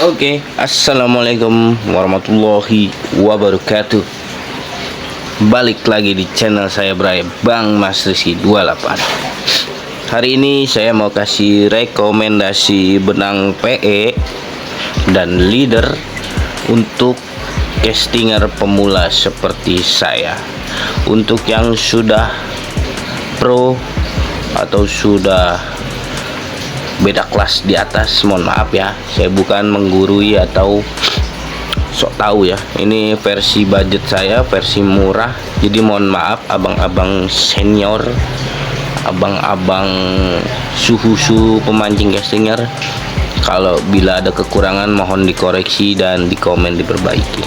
Oke, assalamualaikum warahmatullahi wabarakatuh. Balik lagi di channel saya Bray, Bang Mas Rizky 28. Hari ini saya mau kasih rekomendasi benang PE dan leader untuk castinger pemula seperti saya. Untuk yang sudah pro atau sudah beda kelas di atas, mohon maaf ya, saya bukan menggurui atau sok tahu ya. Ini versi budget saya, versi murah, jadi mohon maaf abang-abang senior, abang-abang suhu-suhu pemancing castinger, kalau bila ada kekurangan mohon dikoreksi dan di komen diperbaiki.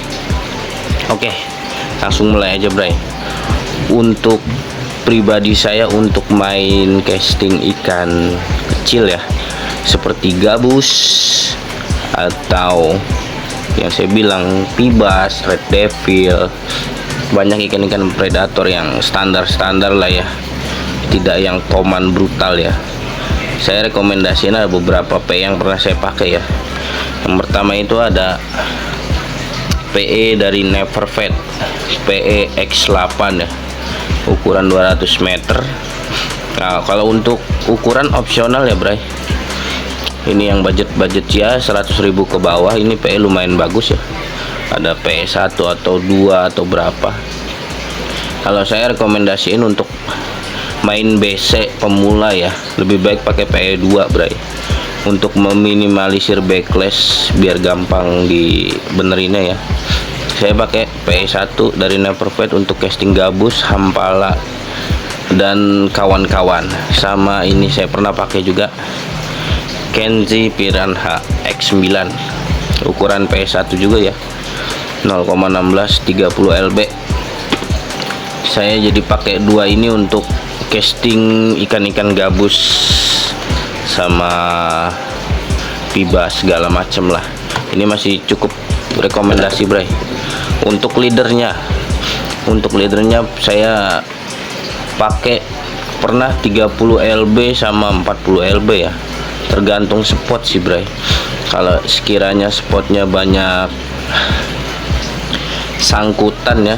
Oke, langsung mulai aja Bray. Untuk pribadi saya, untuk main casting ikan kecil ya, seperti gabus atau yang saya bilang pibas, red devil, banyak ikan-ikan predator yang standar-standar lah ya, tidak yang toman brutal ya. Saya rekomendasiin ada beberapa PE yang pernah saya pakai ya. Yang pertama itu ada PE dari Nevervet, PE X8 ya, ukuran 200 meter. Nah, kalau untuk ukuran opsional ya Bray, ini yang budget ya 100.000 ke bawah, ini PE lumayan bagus ya. Ada PE 1 atau 2 atau berapa. Kalau saya rekomendasiin untuk main BC pemula ya, lebih baik pakai PE 2 Bray, untuk meminimalisir backlash biar gampang dibenerinnya ya. Saya pakai PE 1 dari Nevervet untuk casting gabus, hampala dan kawan-kawan. Sama ini saya pernah pakai juga Kenzi Piranha X9, ukuran PE 1 juga ya, 0,16 30 lb. Saya jadi pakai dua ini untuk casting ikan-ikan gabus sama pibas segala macem lah. Ini masih cukup rekomendasi Bray. Untuk leadernya saya pakai pernah 30 lb sama 40 lb ya, tergantung spot sih Bray. Kalau sekiranya spotnya banyak sangkutan ya,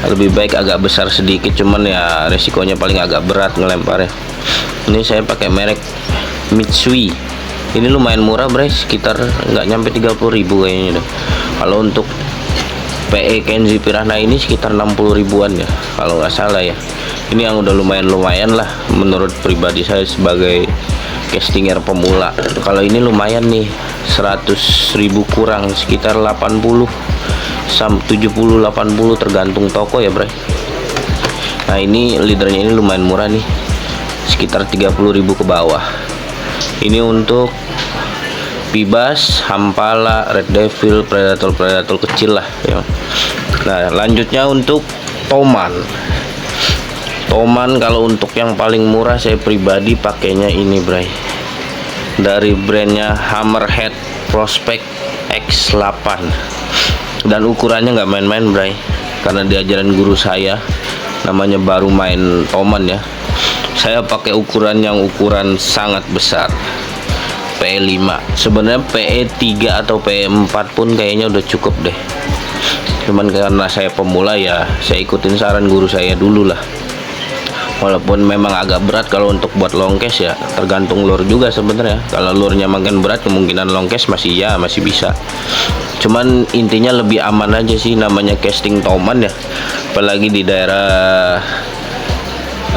lebih baik agak besar sedikit, cuman ya resikonya paling agak berat ngelemparnya. Ini saya pakai merek Mitsui, ini lumayan murah Bray, sekitar nggak nyampe 30.000 kayaknya deh. Kalau untuk PE Kenzi Piranha ini sekitar 60 ribuan ya kalau nggak salah ya. Ini yang udah lumayan lah menurut pribadi saya sebagai castinger pemula. Kalau ini lumayan nih, 100.000 kurang, sekitar 80 70 80 tergantung toko ya Bray. Nah ini leadernya ini lumayan murah nih, sekitar 30.000 ke bawah. Ini untuk pibas, hampala, red devil, predator kecil lah ya. Nah lanjutnya untuk toman. Kalau untuk yang paling murah saya pribadi pakainya ini Bray, dari brandnya Hammerhead Prospect X8, dan ukurannya nggak main-main Bray, karena diajaran guru saya, namanya baru main toman ya. Saya pakai ukuran yang ukuran sangat besar, PE 5. Sebenarnya PE 3 atau PE 4 pun kayaknya udah cukup deh, cuman karena saya pemula ya saya ikutin saran guru saya dulu lah. Walaupun memang agak berat kalau untuk buat long cast ya, tergantung lure juga sebenarnya. Kalau lurenya makin berat, kemungkinan long cast masih bisa. Cuman intinya lebih aman aja sih, namanya casting toman ya, apalagi di daerah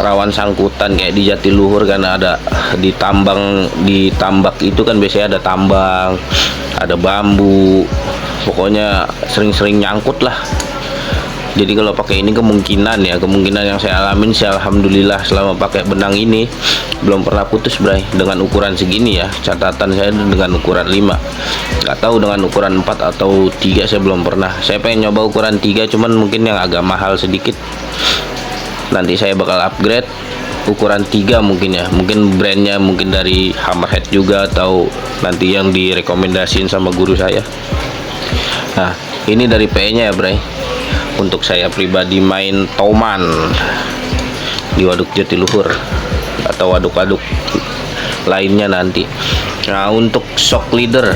rawan sangkutan kayak di Jatiluhur, karena ada di tambak itu kan biasanya ada tambang, ada bambu, pokoknya sering-sering nyangkut lah. Jadi kalau pakai ini kemungkinan yang saya alamin sih, alhamdulillah selama pakai benang ini belum pernah putus Bray. Dengan ukuran segini ya, catatan saya dengan ukuran 5, nggak tahu dengan ukuran 4 atau 3 saya belum pernah. Saya pengen nyoba ukuran 3, cuman mungkin yang agak mahal sedikit. Nanti saya bakal upgrade ukuran 3 mungkin ya, mungkin brandnya mungkin dari Hammerhead juga, atau nanti yang direkomendasiin sama guru saya. Nah ini dari PE nya ya Bray. Untuk saya pribadi main toman di waduk Jatiluhur atau waduk-waduk lainnya nanti. Nah, untuk shock leader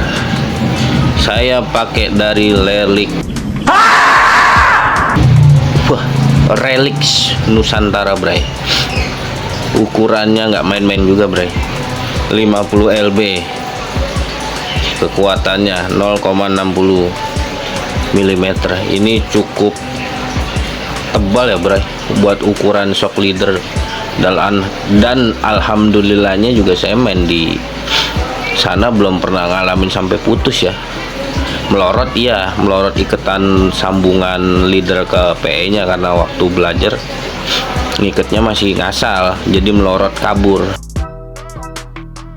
saya pakai dari Lelik. Wah, Relix Nusantara, bray. Ukurannya nggak main-main juga, bray. 50 lb. Kekuatannya 0,60 mm. Ini cukup tebal ya, bray, buat ukuran shock leader. Dan alhamdulillahnya juga saya main di sana belum pernah ngalamin sampai putus ya. Melorot iya, melorot iketan sambungan leader ke PE nya karena waktu belajar ngiketnya masih ngasal, jadi melorot kabur.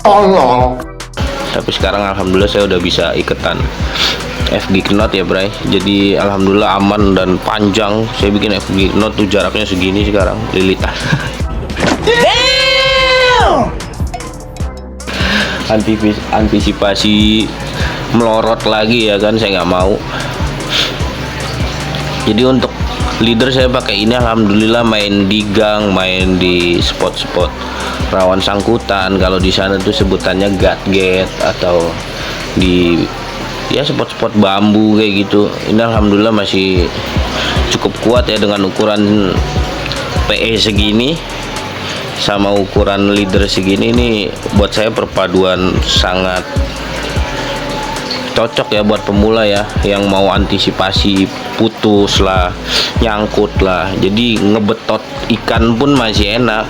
Allah. Tapi sekarang alhamdulillah saya udah bisa iketan FG knot ya, bray. Jadi alhamdulillah aman dan panjang. Saya bikin FG knot tuh jaraknya segini sekarang, lilitan. Antisipasi melorot lagi ya kan, saya nggak mau. Jadi untuk leader saya pakai ini, alhamdulillah main di gang, main di spot-spot rawan sangkutan. Kalau di sana tuh sebutannya gatgate atau di ya spot-spot bambu kayak gitu. Ini alhamdulillah masih cukup kuat ya dengan ukuran PE segini sama ukuran leader segini. Ini buat saya perpaduan sangat cocok ya buat pemula ya, yang mau antisipasi putus lah, nyangkut lah. Jadi ngebetot ikan pun masih enak.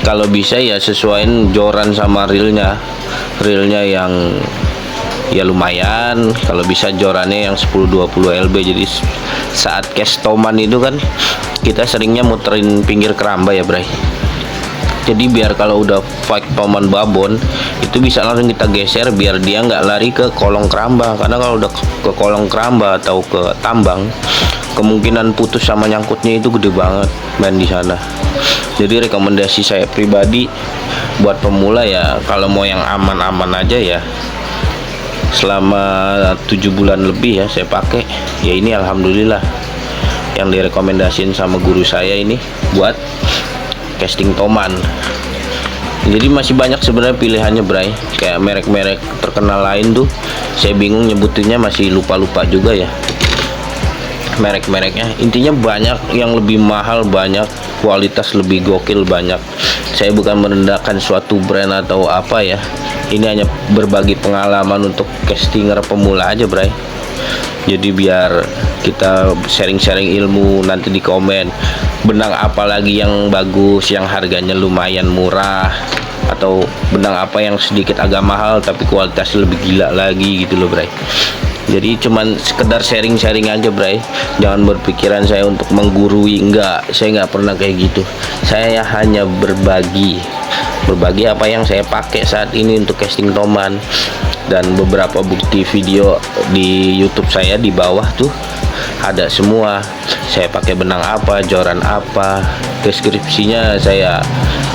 Kalau bisa ya sesuaiin joran sama reelnya yang ya lumayan. Kalau bisa jorannya yang 10-20 lb. Jadi saat cast toman itu kan kita seringnya muterin pinggir keramba ya, bray. Jadi biar kalau udah fight toman babon itu bisa langsung kita geser biar dia nggak lari ke kolong keramba. Karena kalau udah ke kolong keramba atau ke tambang, kemungkinan putus sama nyangkutnya itu gede banget main di sana. Jadi rekomendasi saya pribadi buat pemula ya, kalau mau yang aman-aman aja ya, selama 7 bulan lebih ya saya pakai ya, ini alhamdulillah yang direkomendasiin sama guru saya ini buat casting toman. Jadi masih banyak sebenarnya pilihannya, bray. Kayak merek-merek terkenal lain tuh saya bingung nyebutinnya, masih lupa-lupa juga ya merek-mereknya. Intinya banyak yang lebih mahal, banyak kualitas lebih gokil, banyak. Saya bukan merendahkan suatu brand atau apa ya, ini hanya berbagi pengalaman untuk castinger pemula aja, bray. Jadi biar kita sharing-sharing ilmu. Nanti di komen benang apa lagi yang bagus, yang harganya lumayan murah, atau benang apa yang sedikit agak mahal tapi kualitasnya lebih gila lagi gitu loh, bray. Jadi cuman sekedar sharing-sharing aja, bray. Jangan berpikiran saya untuk menggurui, enggak. Saya nggak pernah kayak gitu. Saya hanya berbagi apa yang saya pakai saat ini untuk casting toman. Dan beberapa bukti video di YouTube saya di bawah tuh ada semua. Saya pakai benang apa, joran apa, deskripsinya saya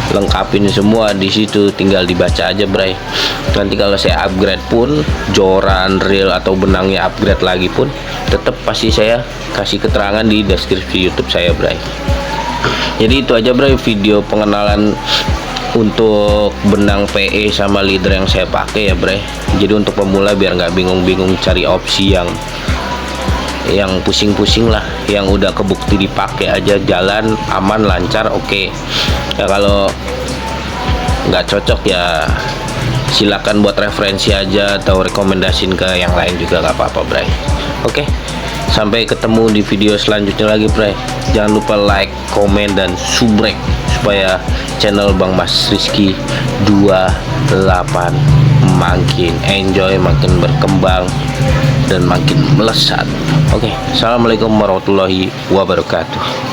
lengkapin semua di situ, tinggal dibaca aja, bray. Nanti kalau saya upgrade pun, joran, reel atau benangnya upgrade lagi pun, tetap pasti saya kasih keterangan di deskripsi YouTube saya, bray. Jadi itu aja, bray, video pengenalan untuk benang PE sama leader yang saya pakai ya, bray. Jadi untuk pemula biar nggak bingung-bingung cari opsi yang pusing-pusing lah, yang udah kebukti dipakai aja, jalan aman lancar, oke. Ya kalau nggak cocok ya silakan buat referensi aja atau rekomendasiin ke yang lain juga nggak apa-apa, bray. Oke, sampai ketemu di video selanjutnya lagi, bray. Jangan lupa like, komen, dan subrek supaya channel Bang Mas Rizky 28 makin enjoy, makin berkembang, dan makin melesat. Oke, assalamualaikum warahmatullahi wabarakatuh.